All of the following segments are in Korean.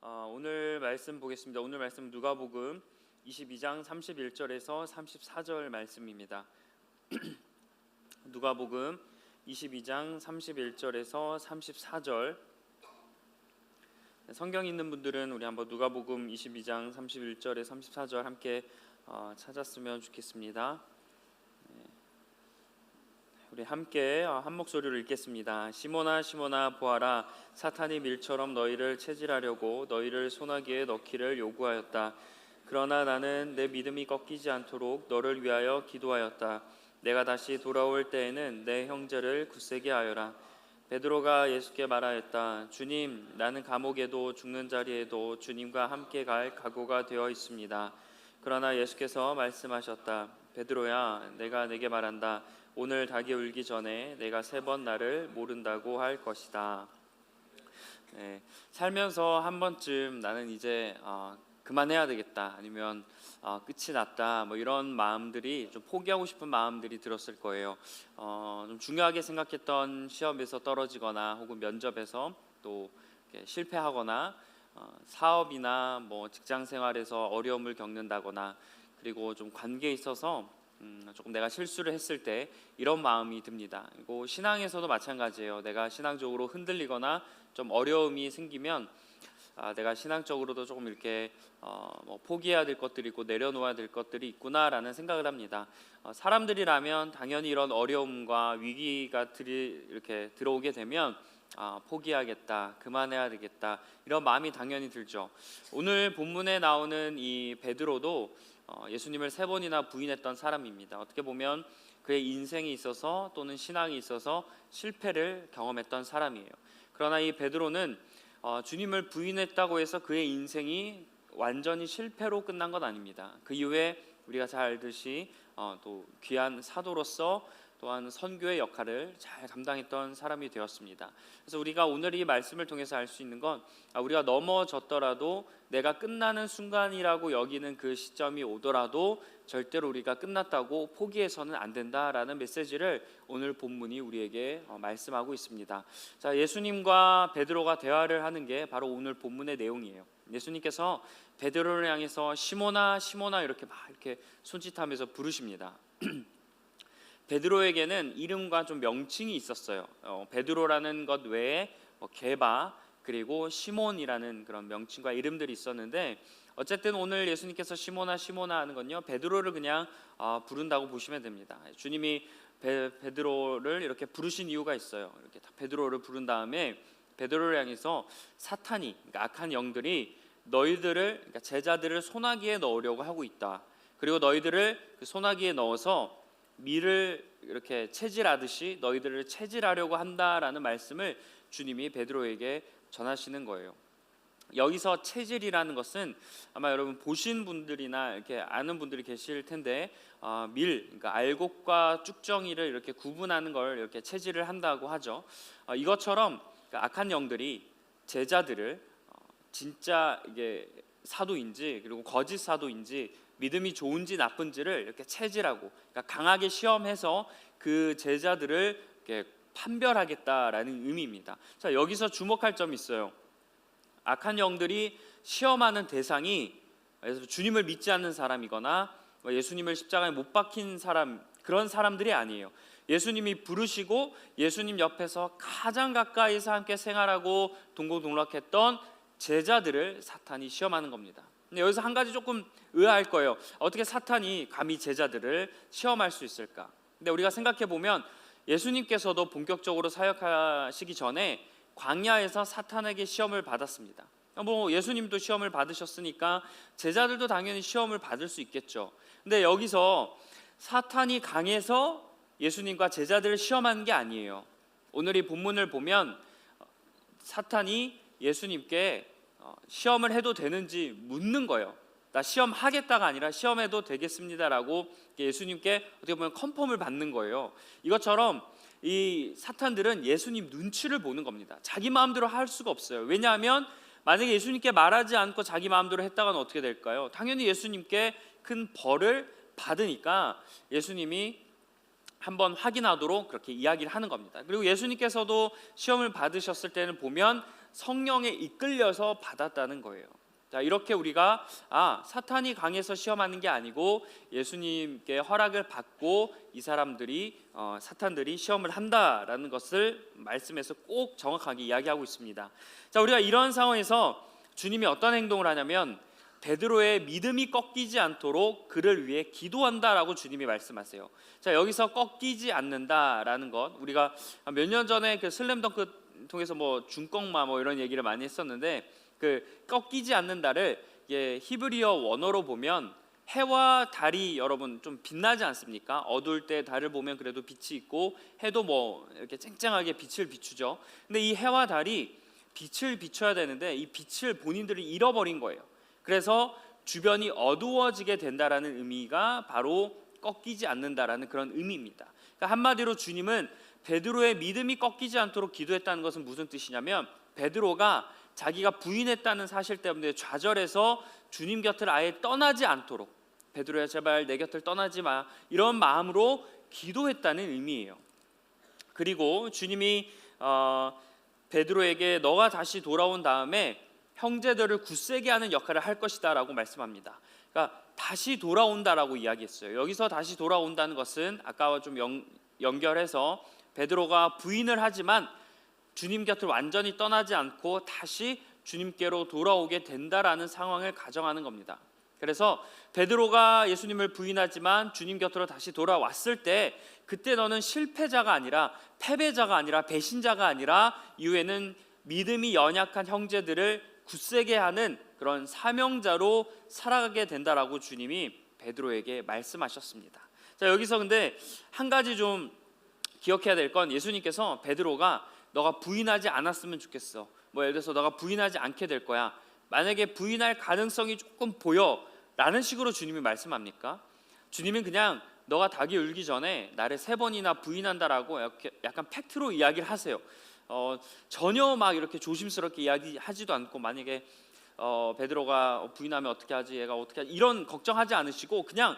오늘 말씀 보겠습니다. 오늘 말씀 누가복음 22장 31절에서 34절 말씀입니다. 누가복음 22장 31절에서 34절. 성경 있는 분들은 우리 한번 누가복음 22장 31절에 34절 함께 찾았으면 좋겠습니다. 우리 함께 한 목소리로 읽겠습니다. 시몬아 시몬아 보아라, 사탄이 밀처럼 너희를 체질하려고 너희를 소나기에 넣기를 요구하였다. 그러나 나는 내 믿음이 꺾이지 않도록 너를 위하여 기도하였다. 내가 다시 돌아올 때에는 내 형제를 굳세게 하여라. 베드로가 예수께 말하였다. 주님, 나는 감옥에도 죽는 자리에도 주님과 함께 갈 각오가 되어 있습니다. 그러나 예수께서 말씀하셨다. 베드로야, 내가 내게 말한다. 오늘 닭이 울기 전에 내가 3번 나를 모른다고 할 것이다. 살면서 한 번쯤 나는 이제 그만해야 되겠다, 아니면 끝이 났다, 뭐 이런 마음들이, 좀 포기하고 싶은 마음들이 들었을 거예요. 좀 중요하게 생각했던 시험에서 떨어지거나 혹은 면접에서 또 실패하거나 사업이나 뭐 직장 생활에서 어려움을 겪는다거나, 그리고 좀 관계에 있어서 조금 내가 실수를 했을 때 이런 마음이 듭니다. 그리고 신앙에서도 마찬가지예요. 내가 신앙적으로 흔들리거나 좀 어려움이 생기면 내가 신앙적으로도 조금 이렇게 포기해야 될 것들이 있고 내려놓아야 될 것들이 있구나라는 생각을 합니다. 사람들이라면 당연히 이런 어려움과 위기가 이렇게 들어오게 되면 포기하겠다, 그만해야 되겠다, 이런 마음이 당연히 들죠. 오늘 본문에 나오는 이 베드로도 예수님을 3번이나 부인했던 사람입니다. 어떻게 보면 그의 인생에 있어서 또는 신앙에 있어서 실패를 경험했던 사람이에요. 그러나 이 베드로는 주님을 부인했다고 해서 그의 인생이 완전히 실패로 끝난 건 아닙니다. 그 이후에 우리가 잘 알듯이 또 귀한 사도로서 또한 선교의 역할을 잘 감당했던 사람이 되었습니다. 그래서 우리가 오늘 이 말씀을 통해서 알 수 있는 건, 우리가 넘어졌더라도, 내가 끝나는 순간이라고 여기는 그 시점이 오더라도 절대로 우리가 끝났다고 포기해서는 안 된다라는 메시지를 오늘 본문이 우리에게 말씀하고 있습니다. 자, 예수님과 베드로가 대화를 하는 게 바로 오늘 본문의 내용이에요. 예수님께서 베드로를 향해서 시몬아 시몬아 이렇게 손짓하면서 부르십니다. 베드로에게는 이름과 좀 명칭이 있었어요. 베드로라는 것 외에 게바, 그리고 시몬이라는 그런 명칭과 이름들이 있었는데, 어쨌든 오늘 예수님께서 시몬아 시몬아 하는 건요, 베드로를 그냥 부른다고 보시면 됩니다. 주님이 베드로를 이렇게 부르신 이유가 있어요. 이렇게 베드로를 부른 다음에 베드로를 향해서 사탄이, 그러니까 악한 영들이 너희들을, 그러니까 제자들을 소나기에 넣으려고 하고 있다. 그리고 너희들을 그 소나기에 넣어서 밀을 이렇게 체질하듯이 너희들을 체질하려고 한다라는 말씀을 주님이 베드로에게 전하시는 거예요. 여기서 체질이라는 것은 아마 여러분 보신 분들이나 이렇게 아는 분들이 계실 텐데, 그러니까 알곡과 쭉정이를 이렇게 구분하는 걸 이렇게 체질을 한다고 하죠. 이것처럼 악한 영들이 제자들을 진짜 이게 사도인지 그리고 거짓 사도인지 믿음이 좋은지 나쁜지를 이렇게 체질하고, 그러니까 강하게 시험해서 그 제자들을 이렇게 판별하겠다라는 의미입니다. 자, 여기서 주목할 점이 있어요. 악한 영들이 시험하는 대상이 주님을 믿지 않는 사람이거나 예수님을 십자가에 못 박힌 사람, 그런 사람들이 아니에요. 예수님이 부르시고 예수님 옆에서 가장 가까이서 함께 생활하고 동고동락했던 제자들을 사탄이 시험하는 겁니다. 근데 여기서 한 가지 조금 의아할 거예요. 어떻게 사탄이 감히 제자들을 시험할 수 있을까? 근데 우리가 생각해 보면 예수님께서도 본격적으로 사역하시기 전에 광야에서 사탄에게 시험을 받았습니다. 뭐 예수님도 시험을 받으셨으니까 제자들도 당연히 시험을 받을 수 있겠죠. 근데 여기서 사탄이 강해서 예수님과 제자들을 시험하는 게 아니에요. 오늘 이 본문을 보면 사탄이 예수님께 시험을 해도 되는지 묻는 거예요. 나 시험하겠다가 아니라 시험해도 되겠습니다라고 예수님께 어떻게 보면 컨펌을 받는 거예요. 이것처럼 이 사탄들은 예수님 눈치를 보는 겁니다. 자기 마음대로 할 수가 없어요. 왜냐하면 만약에 예수님께 말하지 않고 자기 마음대로 했다가는 어떻게 될까요? 당연히 예수님께 큰 벌을 받으니까 예수님이 한번 확인하도록 그렇게 이야기를 하는 겁니다. 그리고 예수님께서도 시험을 받으셨을 때는 보면 성령에 이끌려서 받았다는 거예요. 자, 이렇게 우리가 사탄이 강해서 시험하는 게 아니고 예수님께 허락을 받고 이 사람들이 사탄들이 시험을 한다라는 것을 말씀에서 꼭 정확하게 이야기하고 있습니다. 자, 우리가 이런 상황에서 주님이 어떤 행동을 하냐면 베드로의 믿음이 꺾이지 않도록 그를 위해 기도한다라고 주님이 말씀하세요. 자, 여기서 꺾이지 않는다라는 것, 우리가 몇 년 전에 그 슬램덩크 통해서 중꺾마 이런 얘기를 많이 했었는데, 그 꺾이지 않는다를 히브리어 원어로 보면 해와 달이 여러분 좀 빛나지 않습니까? 어두울 때 달을 보면 그래도 빛이 있고 해도 이렇게 쨍쨍하게 빛을 비추죠. 근데 이 해와 달이 빛을 비춰야 되는데 이 빛을 본인들이 잃어버린 거예요. 그래서 주변이 어두워지게 된다라는 의미가 바로 꺾이지 않는다라는 그런 의미입니다. 그러니까 한마디로 주님은 베드로의 믿음이 꺾이지 않도록 기도했다는 것은 무슨 뜻이냐면, 베드로가 자기가 부인했다는 사실 때문에 좌절해서 주님 곁을 아예 떠나지 않도록, 베드로야 제발 내 곁을 떠나지 마, 이런 마음으로 기도했다는 의미예요. 그리고 주님이 베드로에게 너가 다시 돌아온 다음에 형제들을 굳세게 하는 역할을 할 것이다 라고 말씀합니다. 그러니까 다시 돌아온다라고 이야기했어요. 여기서 다시 돌아온다는 것은 아까와 좀 연결해서 베드로가 부인을 하지만 주님 곁을 완전히 떠나지 않고 다시 주님께로 돌아오게 된다라는 상황을 가정하는 겁니다. 그래서 베드로가 예수님을 부인하지만 주님 곁으로 다시 돌아왔을 때, 그때 너는 실패자가 아니라 패배자가 아니라 배신자가 아니라 이후에는 믿음이 연약한 형제들을 굳세게 하는 그런 사명자로 살아가게 된다라고 주님이 베드로에게 말씀하셨습니다. 자, 여기서 근데 한 가지 좀 기억해야 될 건, 예수님께서 베드로가 너가 부인하지 않았으면 좋겠어, 예를 들어서 너가 부인하지 않게 될 거야, 만약에 부인할 가능성이 조금 보여 라는 식으로 주님이 말씀합니까? 주님은 그냥 너가 닭이 울기 전에 나를 3번이나 부인한다라고 약간 팩트로 이야기를 하세요. 전혀 막 이렇게 조심스럽게 이야기하지도 않고, 만약에 베드로가 부인하면 어떻게 하지, 얘가 어떻게 하지, 이런 걱정하지 않으시고 그냥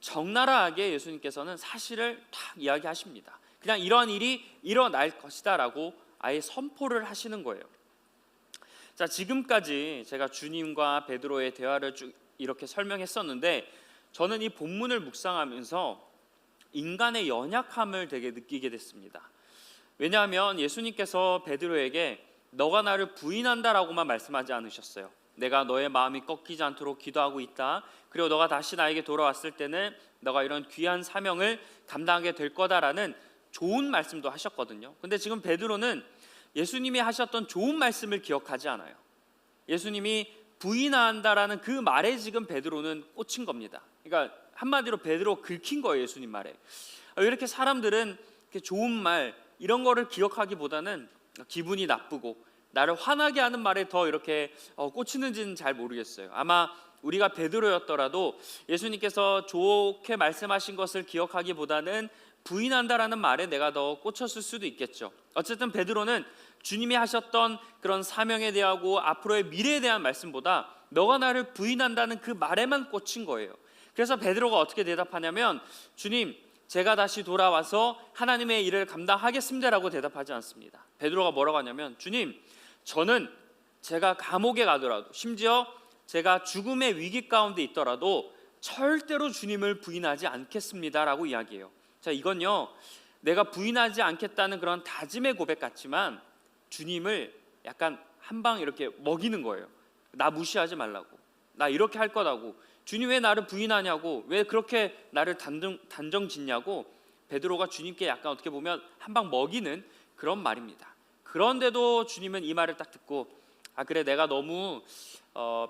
적나라하게 예수님께서는 사실을 탁 이야기하십니다. 그냥 이러한 일이 일어날 것이다 라고 아예 선포를 하시는 거예요. 자, 지금까지 제가 주님과 베드로의 대화를 쭉 이렇게 설명했었는데, 저는 이 본문을 묵상하면서 인간의 연약함을 되게 느끼게 됐습니다. 왜냐하면 예수님께서 베드로에게 너가 나를 부인한다라고만 말씀하지 않으셨어요. 내가 너의 마음이 꺾이지 않도록 기도하고 있다, 그리고 너가 다시 나에게 돌아왔을 때는 너가 이런 귀한 사명을 감당하게 될 거다라는 좋은 말씀도 하셨거든요. 근데 지금 베드로는 예수님이 하셨던 좋은 말씀을 기억하지 않아요. 예수님이 부인한다라는 그 말에 지금 베드로는 꽂힌 겁니다. 그러니까 한마디로 베드로 긁힌 거예요, 예수님 말에. 왜 이렇게 사람들은 이렇게 좋은 말 이런 거를 기억하기보다는 기분이 나쁘고 나를 화나게 하는 말에 더 이렇게 꽂히는지는 잘 모르겠어요. 아마 우리가 베드로였더라도 예수님께서 좋게 말씀하신 것을 기억하기보다는 부인한다라는 말에 내가 더 꽂혔을 수도 있겠죠. 어쨌든 베드로는 주님이 하셨던 그런 사명에 대하고 앞으로의 미래에 대한 말씀보다 너가 나를 부인한다는 그 말에만 꽂힌 거예요. 그래서 베드로가 어떻게 대답하냐면, 주님, 제가 다시 돌아와서 하나님의 일을 감당하겠습니다라고 대답하지 않습니다. 베드로가 뭐라고 하냐면, 주님, 저는 제가 감옥에 가더라도, 심지어 제가 죽음의 위기 가운데 있더라도 절대로 주님을 부인하지 않겠습니다라고 이야기해요. 자, 이건요, 내가 부인하지 않겠다는 그런 다짐의 고백 같지만 주님을 약간 한 방 이렇게 먹이는 거예요. 나 무시하지 말라고, 나 이렇게 할 거라고, 주님 왜 나를 부인하냐고, 왜 그렇게 나를 단정 짓냐고, 베드로가 주님께 약간 어떻게 보면 한 방 먹이는 그런 말입니다. 그런데도 주님은 이 말을 딱 듣고, 그래, 내가 너무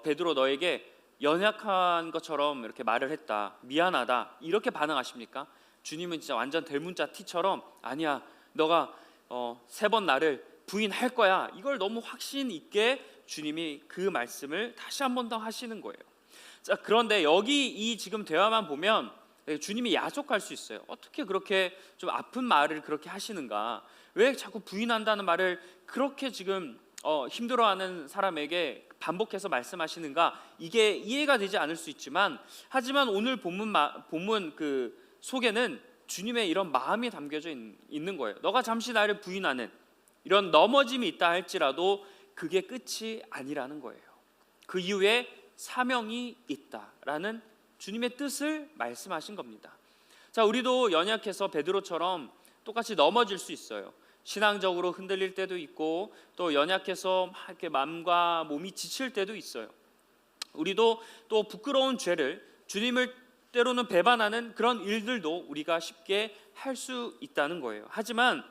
베드로 너에게 연약한 것처럼 이렇게 말을 했다, 미안하다, 이렇게 반응하십니까? 주님은 진짜 완전 대문자 T처럼, 아니야, 너가 3번 나를 부인할 거야, 이걸 너무 확신 있게 주님이 그 말씀을 다시 한 번 더 하시는 거예요. 자, 그런데 여기 이 지금 대화만 보면 주님이 야속할 수 있어요. 어떻게 그렇게 좀 아픈 말을 그렇게 하시는가, 왜 자꾸 부인한다는 말을 그렇게 지금 힘들어하는 사람에게 반복해서 말씀하시는가, 이게 이해가 되지 않을 수 있지만, 하지만 오늘 본문 그 속에는 주님의 이런 마음이 담겨져 있는 거예요. 너가 잠시 나를 부인하는 이런 넘어짐이 있다 할지라도 그게 끝이 아니라는 거예요. 그 이후에 사명이 있다라는 주님의 뜻을 말씀하신 겁니다. 자, 우리도 연약해서 베드로처럼 똑같이 넘어질 수 있어요. 신앙적으로 흔들릴 때도 있고, 또 연약해서 막 이렇게 마음과 몸이 지칠 때도 있어요. 우리도 또 부끄러운 죄를, 주님을 때로는 배반하는 그런 일들도 우리가 쉽게 할 수 있다는 거예요. 하지만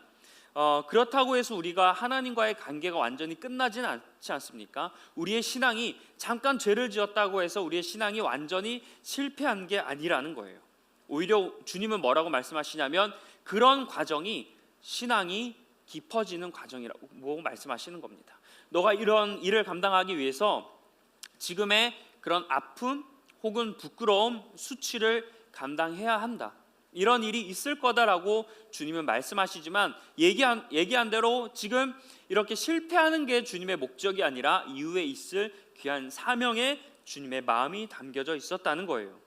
그렇다고 해서 우리가 하나님과의 관계가 완전히 끝나진 않지 않습니까? 우리의 신앙이 잠깐 죄를 지었다고 해서 우리의 신앙이 완전히 실패한 게 아니라는 거예요. 오히려 주님은 뭐라고 말씀하시냐면 그런 과정이 신앙이 깊어지는 과정이라고 말씀하시는 겁니다. 너가 이런 일을 감당하기 위해서 지금의 그런 아픔 혹은 부끄러움, 수치를 감당해야 한다. 이런 일이 있을 거다라고 주님은 말씀하시지만 얘기한 대로 지금 이렇게 실패하는 게 주님의 목적이 아니라 이후에 있을 귀한 사명에 주님의 마음이 담겨져 있었다는 거예요.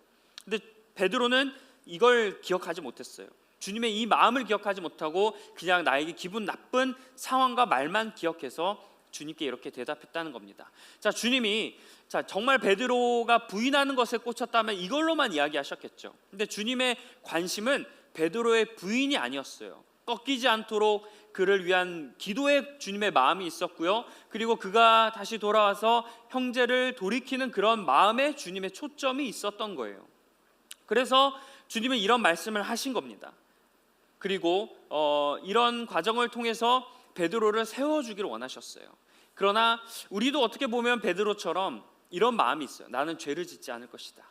근데 베드로는 이걸 기억하지 못했어요. 주님의 이 마음을 기억하지 못하고 그냥 나에게 기분 나쁜 상황과 말만 기억해서 주님께 이렇게 대답했다는 겁니다. 자, 주님이 정말 베드로가 부인하는 것에 꽂혔다면 이걸로만 이야기하셨겠죠. 근데 주님의 관심은 베드로의 부인이 아니었어요. 꺾이지 않도록 그를 위한 기도에 주님의 마음이 있었고요. 그리고 그가 다시 돌아와서 형제를 돌이키는 그런 마음에 주님의 초점이 있었던 거예요. 그래서 주님은 이런 말씀을 하신 겁니다. 그리고 이런 과정을 통해서 베드로를 세워주기를 원하셨어요. 그러나 우리도 어떻게 보면 베드로처럼 이런 마음이 있어요. 나는 죄를 짓지 않을 것이다.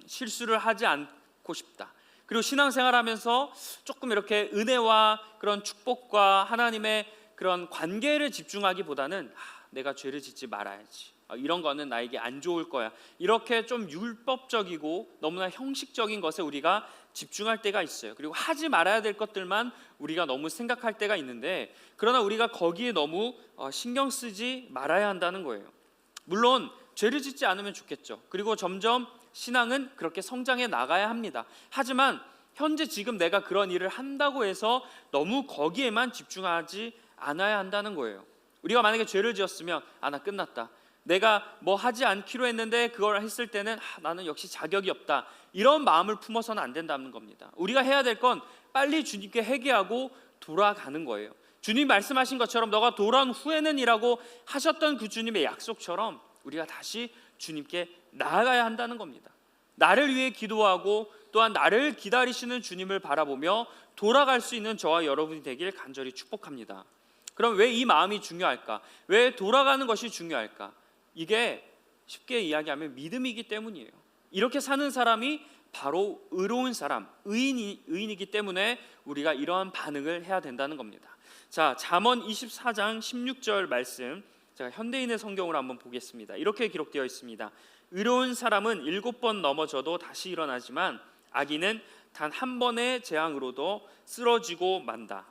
실수를 하지 않고 싶다. 그리고 신앙생활하면서 조금 이렇게 은혜와 그런 축복과 하나님의 그런 관계를 집중하기보다는 내가 죄를 짓지 말아야지. 이런 거는 나에게 안 좋을 거야. 이렇게 좀 율법적이고 너무나 형식적인 것에 우리가 집중할 때가 있어요. 그리고 하지 말아야 될 것들만 우리가 너무 생각할 때가 있는데, 그러나 우리가 거기에 너무 신경 쓰지 말아야 한다는 거예요. 물론 죄를 짓지 않으면 좋겠죠. 그리고 점점 신앙은 그렇게 성장해 나가야 합니다. 하지만 현재 지금 내가 그런 일을 한다고 해서 너무 거기에만 집중하지 않아야 한다는 거예요. 우리가 만약에 죄를 지었으면 나 끝났다. 내가 뭐 하지 않기로 했는데 그걸 했을 때는 나는 역시 자격이 없다. 이런 마음을 품어서는 안 된다는 겁니다. 우리가 해야 될 건 빨리 주님께 회개하고 돌아가는 거예요. 주님 말씀하신 것처럼 너가 돌아온 후에는 이라고 하셨던 그 주님의 약속처럼 우리가 다시 주님께 나아가야 한다는 겁니다. 나를 위해 기도하고 또한 나를 기다리시는 주님을 바라보며 돌아갈 수 있는 저와 여러분이 되길 간절히 축복합니다. 그럼 왜 이 마음이 중요할까? 왜 돌아가는 것이 중요할까? 이게 쉽게 이야기하면 믿음이기 때문이에요. 이렇게 사는 사람이 바로 의로운 사람, 의인이기 때문에 우리가 이러한 반응을 해야 된다는 겁니다. 자, 잠언 24장 16절 말씀, 제가 현대인의 성경으로 한번 보겠습니다. 이렇게 기록되어 있습니다. 의로운 사람은 7번 넘어져도 다시 일어나지만 악인은 단 한 번의 재앙으로도 쓰러지고 만다.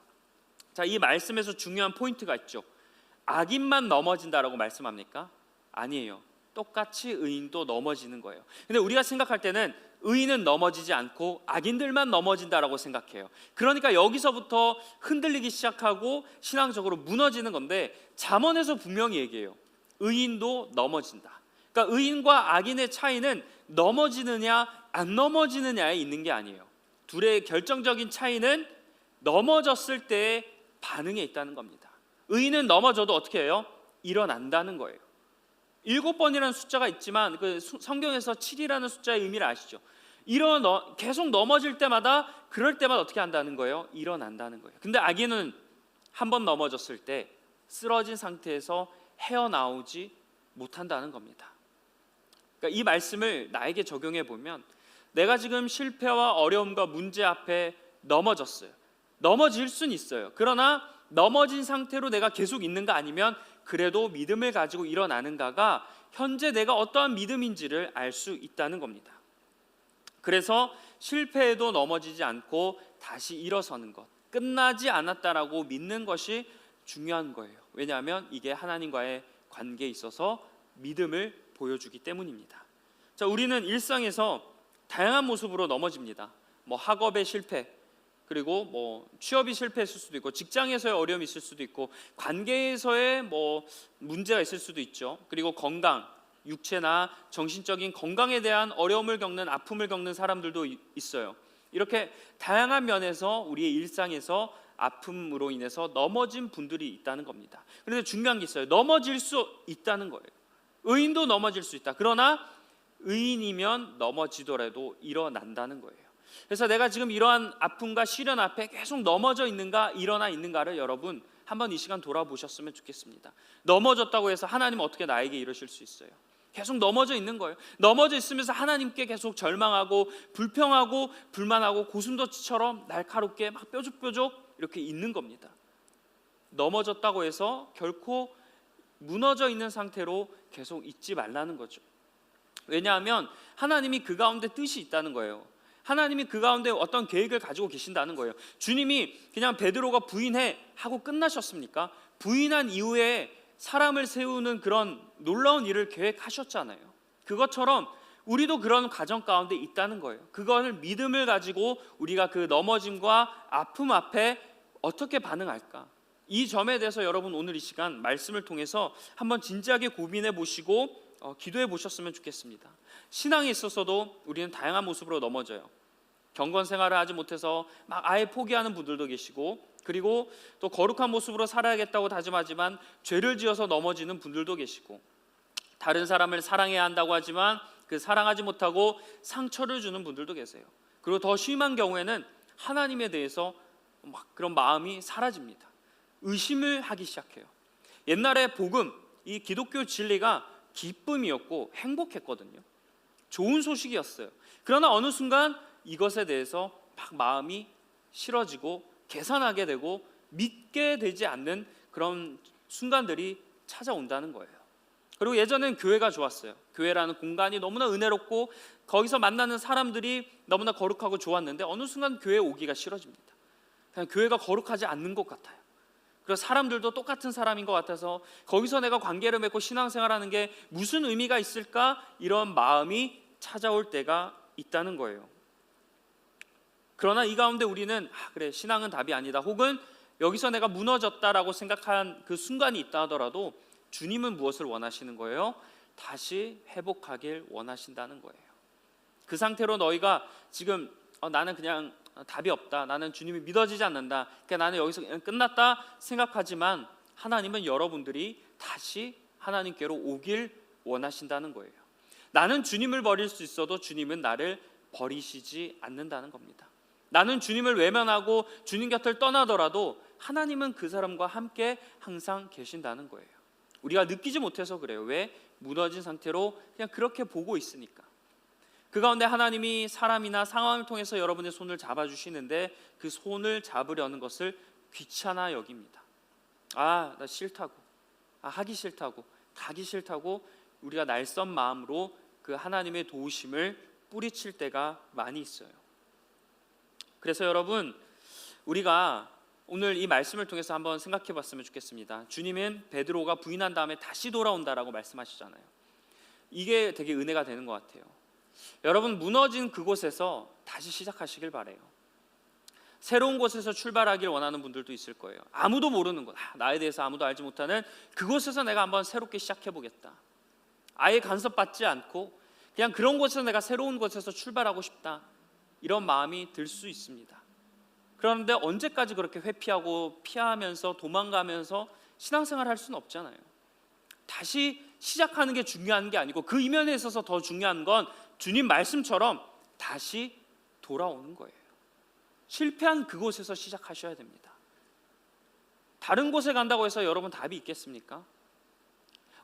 자, 이 말씀에서 중요한 포인트가 있죠. 악인만 넘어진다라고 말씀합니까? 아니에요. 똑같이 의인도 넘어지는 거예요. 근데 우리가 생각할 때는 의인은 넘어지지 않고 악인들만 넘어진다라고 생각해요. 그러니까 여기서부터 흔들리기 시작하고 신앙적으로 무너지는 건데, 잠언에서 분명히 얘기해요. 의인도 넘어진다. 그러니까 의인과 악인의 차이는 넘어지느냐 안 넘어지느냐에 있는 게 아니에요. 둘의 결정적인 차이는 넘어졌을 때의 반응에 있다는 겁니다. 의인은 넘어져도 어떻게 해요? 일어난다는 거예요. 7번이라는 숫자가 있지만 그 성경에서 7이라는 숫자의 의미를 아시죠? 계속 넘어질 때마다, 그럴 때마다 어떻게 한다는 거예요? 일어난다는 거예요. 근데 악인은 한 번 넘어졌을 때 쓰러진 상태에서 헤어나오지 못한다는 겁니다. 그러니까 이 말씀을 나에게 적용해 보면, 내가 지금 실패와 어려움과 문제 앞에 넘어졌어요. 넘어질 수는 있어요. 그러나 넘어진 상태로 내가 계속 있는가, 아니면 그래도 믿음을 가지고 일어나는가가 현재 내가 어떠한 믿음인지를 알 수 있다는 겁니다. 그래서 실패해도 넘어지지 않고 다시 일어서는 것, 끝나지 않았다라고 믿는 것이 중요한 거예요. 왜냐하면 이게 하나님과의 관계에 있어서 믿음을 보여주기 때문입니다. 자, 우리는 일상에서 다양한 모습으로 넘어집니다. 학업의 실패, 그리고 뭐 취업이 실패했을 수도 있고, 직장에서의 어려움이 있을 수도 있고, 관계에서의 뭐 문제가 있을 수도 있죠. 그리고 건강, 육체나 정신적인 건강에 대한 어려움을 겪는, 아픔을 겪는 사람들도 있어요. 이렇게 다양한 면에서 우리의 일상에서 아픔으로 인해서 넘어진 분들이 있다는 겁니다. 그런데 중요한 게 있어요. 넘어질 수 있다는 거예요. 의인도 넘어질 수 있다. 그러나 의인이면 넘어지더라도 일어난다는 거예요. 그래서 내가 지금 이러한 아픔과 시련 앞에 계속 넘어져 있는가, 일어나 있는가를 여러분 한번 이 시간 돌아보셨으면 좋겠습니다. 넘어졌다고 해서 하나님 어떻게 나에게 이러실 수 있어요? 계속 넘어져 있는 거예요. 넘어져 있으면서 하나님께 계속 절망하고 불평하고 불만하고 고슴도치처럼 날카롭게 막 뾰족뾰족 이렇게 있는 겁니다. 넘어졌다고 해서 결코 무너져 있는 상태로 계속 있지 말라는 거죠. 왜냐하면 하나님이 그 가운데 뜻이 있다는 거예요. 하나님이 그 가운데 어떤 계획을 가지고 계신다는 거예요. 주님이 그냥 베드로가 부인해 하고 끝나셨습니까? 부인한 이후에 사람을 세우는 그런 놀라운 일을 계획하셨잖아요. 그것처럼 우리도 그런 과정 가운데 있다는 거예요. 그것을 믿음을 가지고 우리가 그 넘어짐과 아픔 앞에 어떻게 반응할까? 이 점에 대해서 여러분 오늘 이 시간 말씀을 통해서 한번 진지하게 고민해 보시고 기도해 보셨으면 좋겠습니다. 신앙에 있어서도 우리는 다양한 모습으로 넘어져요. 경건 생활을 하지 못해서 막 아예 포기하는 분들도 계시고, 그리고 또 거룩한 모습으로 살아야겠다고 다짐하지만 죄를 지어서 넘어지는 분들도 계시고, 다른 사람을 사랑해야 한다고 하지만 그 사랑하지 못하고 상처를 주는 분들도 계세요. 그리고 더 심한 경우에는 하나님에 대해서 막 그런 마음이 사라집니다. 의심을 하기 시작해요. 옛날에 복음, 이 기독교 진리가 기쁨이었고 행복했거든요. 좋은 소식이었어요. 그러나 어느 순간 이것에 대해서 막 마음이 싫어지고 계산하게 되고 믿게 되지 않는 그런 순간들이 찾아온다는 거예요. 그리고 예전엔 교회가 좋았어요. 교회라는 공간이 너무나 은혜롭고 거기서 만나는 사람들이 너무나 거룩하고 좋았는데 어느 순간 교회에 오기가 싫어집니다. 그냥 교회가 거룩하지 않는 것 같아요. 그래서 사람들도 똑같은 사람인 것 같아서 거기서 내가 관계를 맺고 신앙생활하는 게 무슨 의미가 있을까, 이런 마음이 찾아올 때가 있다는 거예요. 그러나 이 가운데 우리는 그래, 신앙은 답이 아니다, 혹은 여기서 내가 무너졌다라고 생각한 그 순간이 있다 하더라도 주님은 무엇을 원하시는 거예요? 다시 회복하길 원하신다는 거예요. 그 상태로 너희가 지금 나는 그냥 답이 없다, 나는 주님이 믿어지지 않는다, 그러니까 나는 여기서 그냥 끝났다 생각하지만 하나님은 여러분들이 다시 하나님께로 오길 원하신다는 거예요. 나는 주님을 버릴 수 있어도 주님은 나를 버리시지 않는다는 겁니다. 나는 주님을 외면하고 주님 곁을 떠나더라도 하나님은 그 사람과 함께 항상 계신다는 거예요. 우리가 느끼지 못해서 그래요. 왜? 무너진 상태로 그냥 그렇게 보고 있으니까. 그 가운데 하나님이 사람이나 상황을 통해서 여러분의 손을 잡아주시는데 그 손을 잡으려는 것을 귀찮아 여깁니다. 나 싫다고, 하기 싫다고, 가기 싫다고 우리가 날선 마음으로 그 하나님의 도우심을 뿌리칠 때가 많이 있어요. 그래서 여러분, 우리가 오늘 이 말씀을 통해서 한번 생각해 봤으면 좋겠습니다. 주님은 베드로가 부인한 다음에 다시 돌아온다라고 말씀하시잖아요. 이게 되게 은혜가 되는 것 같아요. 여러분, 무너진 그곳에서 다시 시작하시길 바래요. 새로운 곳에서 출발하길 원하는 분들도 있을 거예요. 아무도 모르는 곳, 나에 대해서 아무도 알지 못하는 그곳에서 내가 한번 새롭게 시작해 보겠다. 아예 간섭받지 않고 그냥 그런 곳에서 내가 새로운 곳에서 출발하고 싶다, 이런 마음이 들 수 있습니다. 그런데 언제까지 그렇게 회피하고 피하면서 도망가면서 신앙생활 할 수는 없잖아요. 다시 시작하는 게 중요한 게 아니고 그 이면에 있어서 더 중요한 건 주님 말씀처럼 다시 돌아오는 거예요. 실패한 그곳에서 시작하셔야 됩니다. 다른 곳에 간다고 해서 여러분 답이 있겠습니까?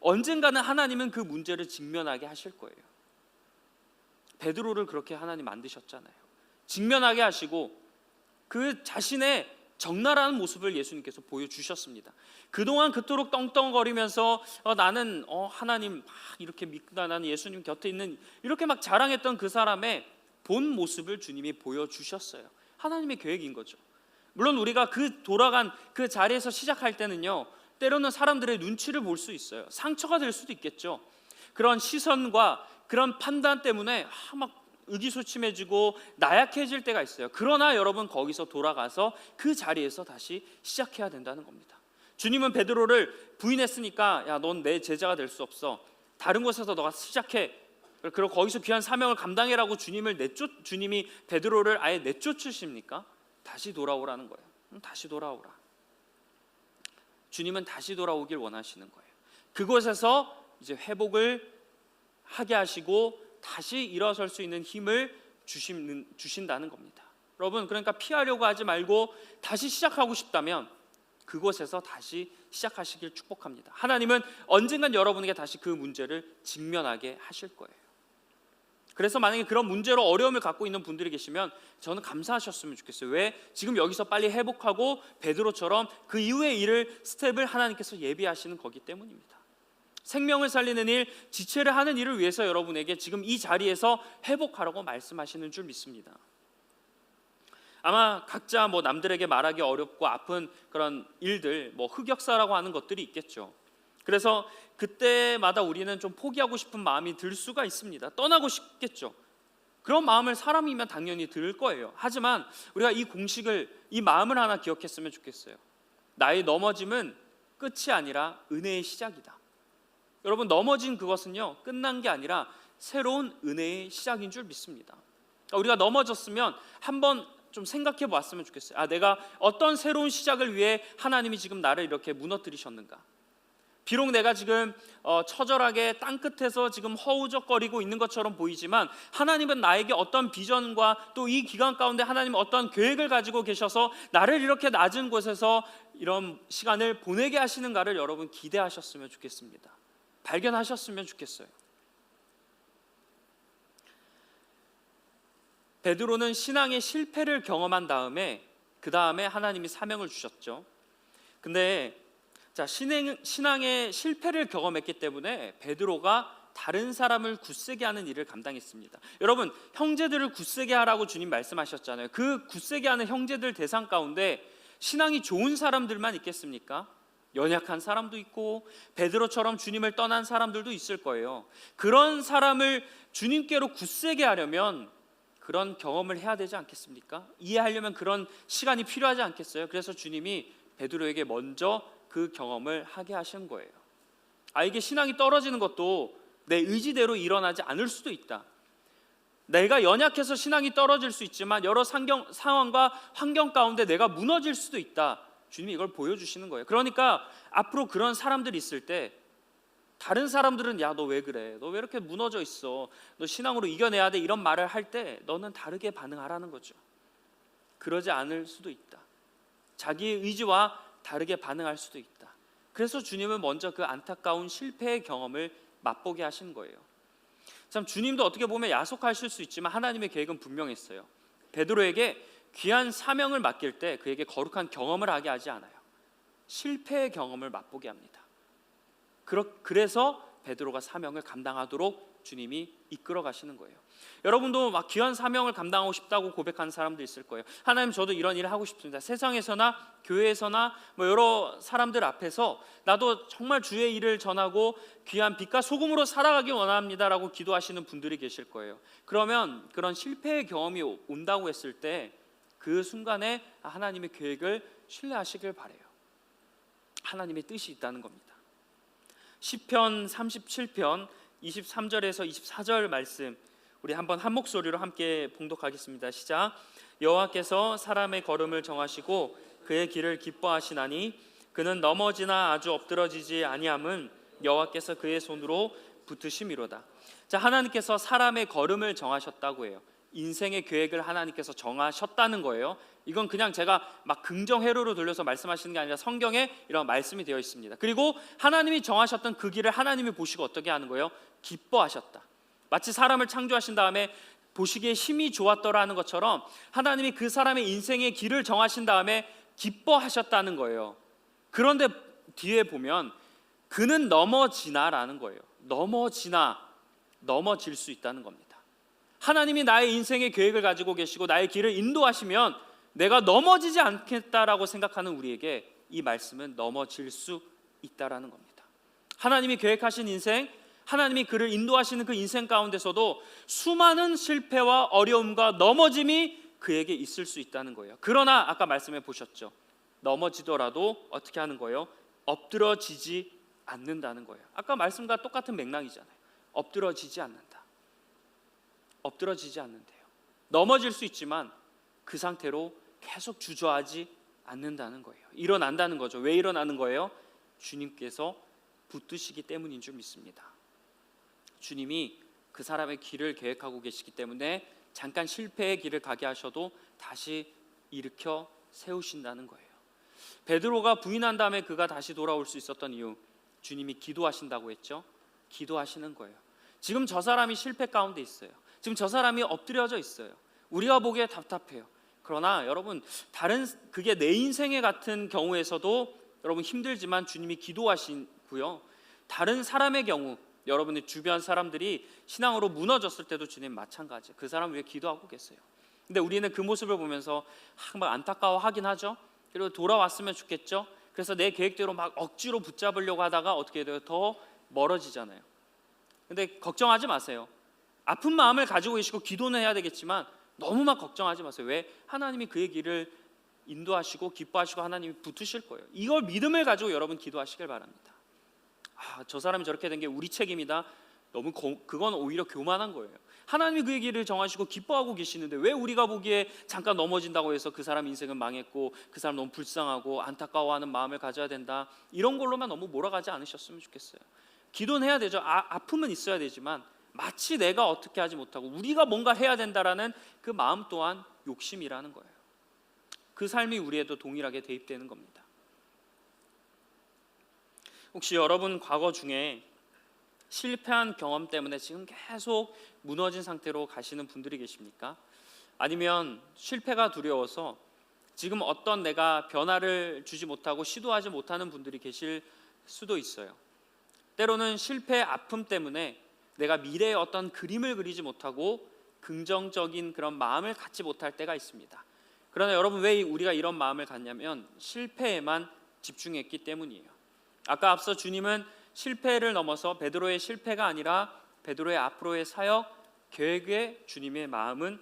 언젠가는 하나님은 그 문제를 직면하게 하실 거예요. 베드로를 그렇게 하나님 만드셨잖아요. 직면하게 하시고 그 자신의 적나라한 모습을 예수님께서 보여주셨습니다. 그동안 그토록 떵떵거리면서 나는 하나님 막 이렇게 믿다, 나는 예수님 곁에 있는, 이렇게 막 자랑했던 그 사람의 본 모습을 주님이 보여주셨어요. 하나님의 계획인 거죠. 물론 우리가 그 돌아간 그 자리에서 시작할 때는요, 때로는 사람들의 눈치를 볼 수 있어요. 상처가 될 수도 있겠죠. 그런 시선과 그런 판단 때문에 막 의기소침해지고 나약해질 때가 있어요. 그러나 여러분 거기서 돌아가서 그 자리에서 다시 시작해야 된다는 겁니다. 주님은 베드로를 부인했으니까 야, 넌 내 제자가 될 수 없어. 다른 곳에서 너가 시작해. 그리고 거기서 귀한 사명을 감당해라고 주님이 베드로를 아예 내쫓으십니까? 다시 돌아오라는 거예요. 다시 돌아오라. 주님은 다시 돌아오길 원하시는 거예요. 그곳에서 이제 회복을 하게 하시고 다시 일어설 수 있는 힘을 주신다는 겁니다. 여러분, 그러니까 피하려고 하지 말고 다시 시작하고 싶다면 그곳에서 다시 시작하시길 축복합니다. 하나님은 언젠간 여러분에게 다시 그 문제를 직면하게 하실 거예요. 그래서 만약에 그런 문제로 어려움을 갖고 있는 분들이 계시면 저는 감사하셨으면 좋겠어요. 왜? 지금 여기서 빨리 회복하고 베드로처럼 그 이후의 스텝을 하나님께서 예비하시는 거기 때문입니다. 생명을 살리는 일, 지체를 하는 일을 위해서 여러분에게 지금 이 자리에서 회복하라고 말씀하시는 줄 믿습니다. 아마 각자 남들에게 말하기 어렵고 아픈 그런 일들, 흑역사라고 하는 것들이 있겠죠. 그래서 그때마다 우리는 좀 포기하고 싶은 마음이 들 수가 있습니다. 떠나고 싶겠죠. 그런 마음을 사람이면 당연히 들 거예요. 하지만 우리가 이 마음을 하나 기억했으면 좋겠어요. 나의 넘어짐은 끝이 아니라 은혜의 시작이다. 여러분, 넘어진 그것은요, 끝난 게 아니라 새로운 은혜의 시작인 줄 믿습니다. 우리가 넘어졌으면 한번 좀 생각해 보았으면 좋겠어요. 내가 어떤 새로운 시작을 위해 하나님이 지금 나를 이렇게 무너뜨리셨는가? 비록 내가 지금 처절하게 땅끝에서 지금 허우적거리고 있는 것처럼 보이지만 하나님은 나에게 어떤 비전과 또 이 기간 가운데 하나님은 어떤 계획을 가지고 계셔서 나를 이렇게 낮은 곳에서 이런 시간을 보내게 하시는가를 여러분 기대하셨으면 좋겠습니다. 발견하셨으면 좋겠어요. 베드로는 신앙의 실패를 경험한 다음에 그 다음에 하나님이 사명을 주셨죠. 근데 신앙의 실패를 경험했기 때문에 베드로가 다른 사람을 굳세게 하는 일을 감당했습니다. 여러분, 형제들을 굳세게 하라고 주님 말씀하셨잖아요. 그 굳세게 하는 형제들 대상 가운데 신앙이 좋은 사람들만 있겠습니까? 연약한 사람도 있고 베드로처럼 주님을 떠난 사람들도 있을 거예요. 그런 사람을 주님께로 굳세게 하려면 그런 경험을 해야 되지 않겠습니까? 이해하려면 그런 시간이 필요하지 않겠어요? 그래서 주님이 베드로에게 먼저 그 경험을 하게 하신 거예요. 이게 신앙이 떨어지는 것도 내 의지대로 일어나지 않을 수도 있다. 내가 연약해서 신앙이 떨어질 수 있지만 여러 상황과 환경 가운데 내가 무너질 수도 있다. 주님이 이걸 보여주시는 거예요. 그러니까 앞으로 그런 사람들이 있을 때 다른 사람들은 야, 너 왜 그래? 너 왜 이렇게 무너져 있어? 너 신앙으로 이겨내야 돼. 이런 말을 할 때 너는 다르게 반응하라는 거죠. 그러지 않을 수도 있다. 자기의 의지와 다르게 반응할 수도 있다. 그래서 주님은 먼저 그 안타까운 실패의 경험을 맛보게 하신 거예요. 참, 주님도 어떻게 보면 야속하실 수 있지만 하나님의 계획은 분명했어요. 베드로에게 귀한 사명을 맡길 때 그에게 거룩한 경험을 하게 하지 않아요. 실패의 경험을 맛보게 합니다. 그래서 베드로가 사명을 감당하도록 주님이 이끌어 가시는 거예요. 여러분도 귀한 사명을 감당하고 싶다고 고백하는 사람도 있을 거예요. 하나님, 저도 이런 일을 하고 싶습니다. 세상에서나 교회에서나 여러 사람들 앞에서 나도 정말 주의 일을 전하고 귀한 빛과 소금으로 살아가기 원합니다라고 기도하시는 분들이 계실 거예요. 그러면 그런 실패의 경험이 온다고 했을 때 그 순간에 하나님의 계획을 신뢰하시길 바라요. 하나님의 뜻이 있다는 겁니다. 시편 37편 23절에서 24절 말씀 우리 한번 한 목소리로 함께 봉독하겠습니다. 시작. 여호와께서 사람의 걸음을 정하시고 그의 길을 기뻐하시나니 그는 넘어지나 아주 엎드러지지 아니함은 여호와께서 그의 손으로 붙으심이로다. 하나님께서 사람의 걸음을 정하셨다고 해요. 인생의 계획을 하나님께서 정하셨다는 거예요. 이건 그냥 제가 긍정 회로로 돌려서 말씀하시는 게 아니라 성경에 이런 말씀이 되어 있습니다. 그리고 하나님이 정하셨던 그 길을 하나님이 보시고 어떻게 하는 거예요? 기뻐하셨다. 마치 사람을 창조하신 다음에 보시기에 힘이 좋았더라는 것처럼 하나님이 그 사람의 인생의 길을 정하신 다음에 기뻐하셨다는 거예요. 그런데 뒤에 보면 그는 넘어지나라는 거예요. 넘어질 수 있다는 겁니다. 하나님이 나의 인생의 계획을 가지고 계시고 나의 길을 인도하시면 내가 넘어지지 않겠다라고 생각하는 우리에게 이 말씀은 넘어질 수 있다라는 겁니다. 하나님이 계획하신 인생, 하나님이 그를 인도하시는 그 인생 가운데서도 수많은 실패와 어려움과 넘어짐이 그에게 있을 수 있다는 거예요. 그러나 아까 말씀해 보셨죠. 넘어지더라도 어떻게 하는 거예요? 엎드러지지 않는다는 거예요. 아까 말씀과 똑같은 맥락이잖아요. 엎드러지지 않는다. 엎드러지지 않는데요. 넘어질 수 있지만 그 상태로 계속 주저하지 않는다는 거예요. 일어난다는 거죠. 왜 일어나는 거예요? 주님께서 붙드시기 때문인 줄 믿습니다. 주님이 그 사람의 길을 계획하고 계시기 때문에 잠깐 실패의 길을 가게 하셔도 다시 일으켜 세우신다는 거예요. 베드로가 부인한 다음에 그가 다시 돌아올 수 있었던 이유, 주님이 기도하신다고 했죠. 기도하시는 거예요. 지금 저 사람이 실패 가운데 있어요. 지금 저 사람이 엎드려져 있어요. 우리가 보기에 답답해요. 그러나 여러분, 다른 그게 내 인생의 같은 경우에서도 여러분 힘들지만 주님이 기도하시고요. 다른 사람의 경우, 여러분의 주변 사람들이 신앙으로 무너졌을 때도 주님 마찬가지. 그 사람 위해 기도하고 계세요. 근데 우리는 그 모습을 보면서 막 안타까워하긴 하죠. 그리고 돌아왔으면 좋겠죠. 그래서 내 계획대로 막 억지로 붙잡으려고 하다가 어떻게 돼요? 더 멀어지잖아요. 근데 걱정하지 마세요. 아픈 마음을 가지고 계시고 기도는 해야 되겠지만 너무 막 걱정하지 마세요. 왜? 하나님이 그의 길을 인도하시고 기뻐하시고 하나님이 붙으실 거예요. 이걸 믿음을 가지고 여러분 기도하시길 바랍니다. 저 사람이 저렇게 된 게 우리 책임이다. 너무 그건 오히려 교만한 거예요. 하나님이 그의 길을 정하시고 기뻐하고 계시는데 왜 우리가 보기에 잠깐 넘어진다고 해서 그 사람 인생은 망했고 그 사람 너무 불쌍하고 안타까워하는 마음을 가져야 된다, 이런 걸로만 너무 몰아가지 않으셨으면 좋겠어요. 기도는 해야 되죠. 아픔은 있어야 되지만 마치 내가 어떻게 하지 못하고 우리가 뭔가 해야 된다라는 그 마음 또한 욕심이라는 거예요. 그 삶이 우리에도 동일하게 대입되는 겁니다. 혹시 여러분 과거 중에 실패한 경험 때문에 지금 계속 무너진 상태로 가시는 분들이 계십니까? 아니면 실패가 두려워서 지금 어떤 내가 변화를 주지 못하고 시도하지 못하는 분들이 계실 수도 있어요. 때로는 실패의 아픔 때문에 내가 미래의 어떤 그림을 그리지 못하고 긍정적인 그런 마음을 갖지 못할 때가 있습니다. 그러나 여러분, 왜 우리가 이런 마음을 갖냐면 실패에만 집중했기 때문이에요. 아까 앞서 주님은 실패를 넘어서 베드로의 실패가 아니라 베드로의 앞으로의 사역 계획에 주님의 마음은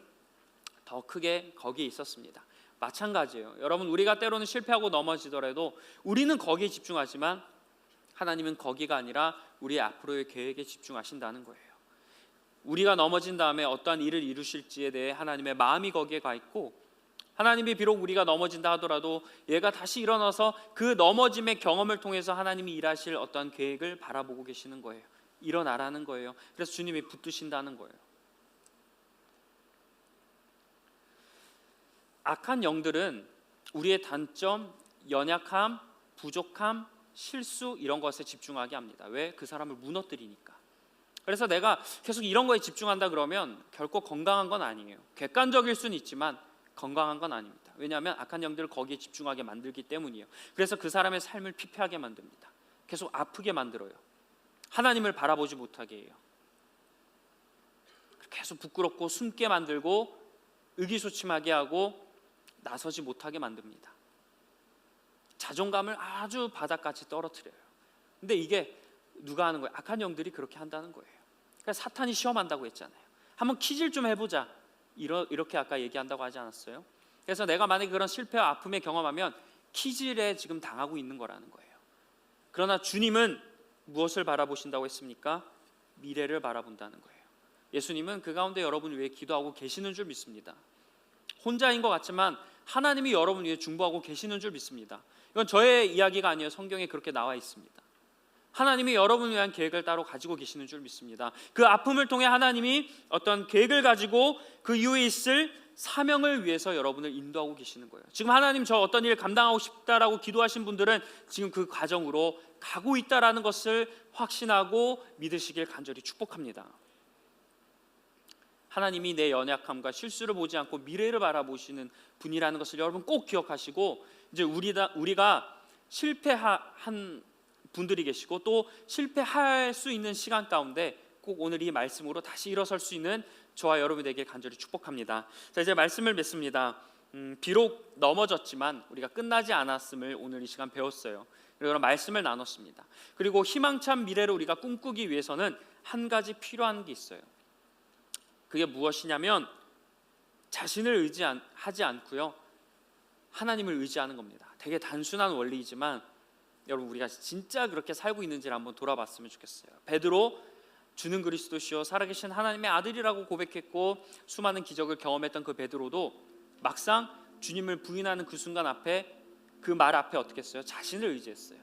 더 크게 거기에 있었습니다. 마찬가지예요. 여러분, 우리가 때로는 실패하고 넘어지더라도 우리는 거기에 집중하지만 하나님은 거기가 아니라 우리의 앞으로의 계획에 집중하신다는 거예요. 우리가 넘어진 다음에 어떠한 일을 이루실지에 대해 하나님의 마음이 거기에 가 있고, 하나님이 비록 우리가 넘어진다 하더라도 얘가 다시 일어나서 그 넘어짐의 경험을 통해서 하나님이 일하실 어떤 계획을 바라보고 계시는 거예요. 일어나라는 거예요. 그래서 주님이 붙드신다는 거예요. 악한 영들은 우리의 단점, 연약함, 부족함, 실수 이런 것에 집중하게 합니다. 왜? 그 사람을 무너뜨리니까. 그래서 내가 계속 이런 거에 집중한다 그러면 결코 건강한 건 아니에요. 객관적일 수는 있지만 건강한 건 아닙니다. 왜냐하면 악한 영들을 거기에 집중하게 만들기 때문이에요. 그래서 그 사람의 삶을 피폐하게 만듭니다. 계속 아프게 만들어요. 하나님을 바라보지 못하게 해요. 계속 부끄럽고 숨게 만들고 의기소침하게 하고 나서지 못하게 만듭니다. 자존감을 아주 바닥까지 떨어뜨려요. 근데 이게 누가 하는 거예요? 악한 영들이 그렇게 한다는 거예요. 그러니까 사탄이 시험한다고 했잖아요. 한번 키질 좀 해보자, 이렇게 아까 얘기한다고 하지 않았어요? 그래서 내가 만약에 그런 실패와 아픔을 경험하면 키질에 지금 당하고 있는 거라는 거예요. 그러나 주님은 무엇을 바라보신다고 했습니까? 미래를 바라본다는 거예요. 예수님은 그 가운데 여러분을 위해 기도하고 계시는 줄 믿습니다. 혼자인 것 같지만 하나님이 여러분 위해 중보하고 계시는 줄 믿습니다. 이건 저의 이야기가 아니에요. 성경에 그렇게 나와 있습니다. 하나님이 여러분을 위한 계획을 따로 가지고 계시는 줄 믿습니다. 그 아픔을 통해 하나님이 어떤 계획을 가지고 그 이후에 있을 사명을 위해서 여러분을 인도하고 계시는 거예요. 지금 하나님 저 어떤 일을 감당하고 싶다라고 기도하신 분들은 지금 그 과정으로 가고 있다라는 것을 확신하고 믿으시길 간절히 축복합니다. 하나님이 내 연약함과 실수를 보지 않고 미래를 바라보시는 분이라는 것을 여러분 꼭 기억하시고, 이제 우리가 실패한 분들이 계시고 또 실패할 수 있는 시간 가운데 꼭 오늘 이 말씀으로 다시 일어설 수 있는 저와 여러분에게 간절히 축복합니다. 자, 이제 말씀을 맺습니다. 비록 넘어졌지만 우리가 끝나지 않았음을 오늘 이 시간 배웠어요. 그리고 말씀을 나눴습니다. 그리고 희망찬 미래를 우리가 꿈꾸기 위해서는 한 가지 필요한 게 있어요. 그게 무엇이냐면 자신을 의지하지 않고요, 하나님을 의지하는 겁니다. 되게 단순한 원리이지만 여러분, 우리가 진짜 그렇게 살고 있는지를 한번 돌아봤으면 좋겠어요. 베드로, 주는 그리스도시요 살아계신 하나님의 아들이라고 고백했고 수많은 기적을 경험했던 그 베드로도 막상 주님을 부인하는 그 순간 앞에, 그 말 앞에 어떻게 했어요? 자신을 의지했어요.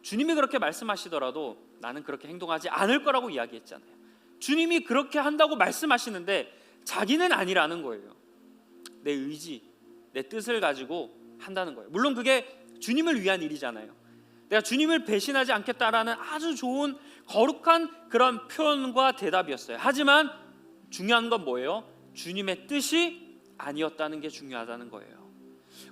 주님이 그렇게 말씀하시더라도 나는 그렇게 행동하지 않을 거라고 이야기했잖아요. 주님이 그렇게 한다고 말씀하시는데 자기는 아니라는 거예요. 내 의지, 내 뜻을 가지고 한다는 거예요. 물론 그게 주님을 위한 일이잖아요. 내가 주님을 배신하지 않겠다라는 아주 좋은 거룩한 그런 표현과 대답이었어요. 하지만 중요한 건 뭐예요? 주님의 뜻이 아니었다는 게 중요하다는 거예요.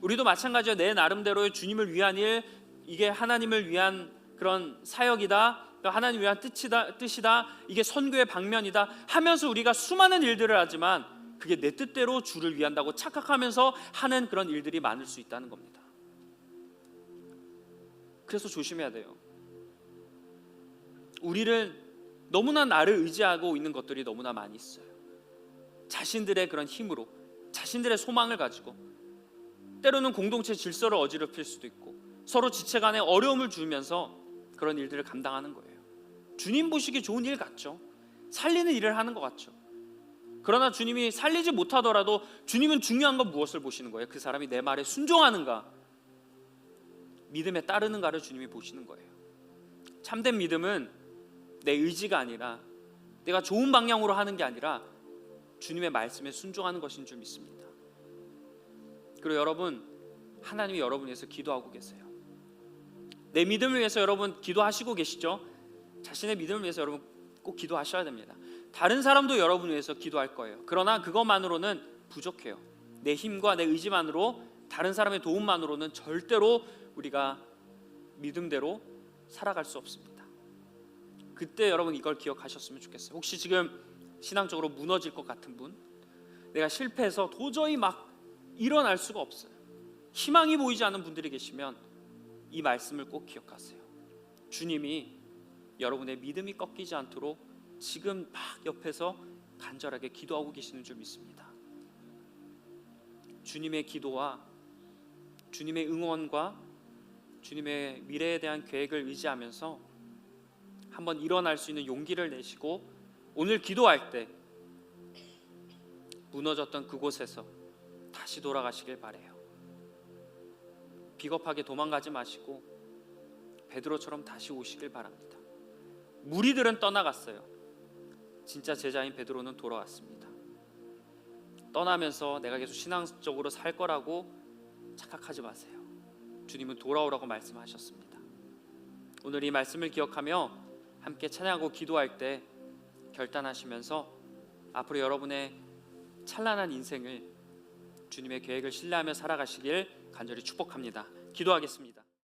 우리도 마찬가지예요. 내 나름대로의 주님을 위한 일, 이게 하나님을 위한 그런 사역이다, 하나님을 위한 뜻이다, 이게 선교의 방면이다 하면서 우리가 수많은 일들을 하지만 그게 내 뜻대로 주를 위한다고 착각하면서 하는 그런 일들이 많을 수 있다는 겁니다. 그래서 조심해야 돼요. 우리를 너무나 나를 의지하고 있는 것들이 너무나 많이 있어요. 자신들의 그런 힘으로, 자신들의 소망을 가지고 때로는 공동체 질서를 어지럽힐 수도 있고 서로 지체 간에 어려움을 주면서 그런 일들을 감당하는 거예요. 주님 보시기 좋은 일 같죠. 살리는 일을 하는 것 같죠. 그러나 주님이 살리지 못하더라도 주님은 중요한 건 무엇을 보시는 거예요? 그 사람이 내 말에 순종하는가, 믿음에 따르는가를 주님이 보시는 거예요. 참된 믿음은 내 의지가 아니라, 내가 좋은 방향으로 하는 게 아니라 주님의 말씀에 순종하는 것인 줄 믿습니다. 그리고 여러분, 하나님이 여러분을 위해서 기도하고 계세요. 내 믿음을 위해서 여러분 기도하시고 계시죠? 자신의 믿음을 위해서 여러분 꼭 기도하셔야 됩니다. 다른 사람도 여러분을 위해서 기도할 거예요. 그러나 그것만으로는 부족해요. 내 힘과 내 의지만으로, 다른 사람의 도움만으로는 절대로 우리가 믿음대로 살아갈 수 없습니다. 그때 여러분 이걸 기억하셨으면 좋겠어요. 혹시 지금 신앙적으로 무너질 것 같은 분, 내가 실패해서 도저히 막 일어날 수가 없어요, 희망이 보이지 않는 분들이 계시면 이 말씀을 꼭 기억하세요. 주님이 여러분의 믿음이 꺾이지 않도록 지금 막 옆에서 간절하게 기도하고 계시는 줄 믿습니다. 주님의 기도와 주님의 응원과 주님의 미래에 대한 계획을 의지하면서 한번 일어날 수 있는 용기를 내시고 오늘 기도할 때 무너졌던 그곳에서 다시 돌아가시길 바라요. 비겁하게 도망가지 마시고 베드로처럼 다시 오시길 바랍니다. 무리들은 떠나갔어요. 진짜 제자인 베드로는 돌아왔습니다. 떠나면서 내가 계속 신앙적으로 살 거라고 착각하지 마세요. 주님은 돌아오라고 말씀하셨습니다. 오늘 이 말씀을 기억하며 함께 찬양하고 기도할 때 결단하시면서 앞으로 여러분의 찬란한 인생을 주님의 계획을 신뢰하며 살아가시길 간절히 축복합니다. 기도하겠습니다.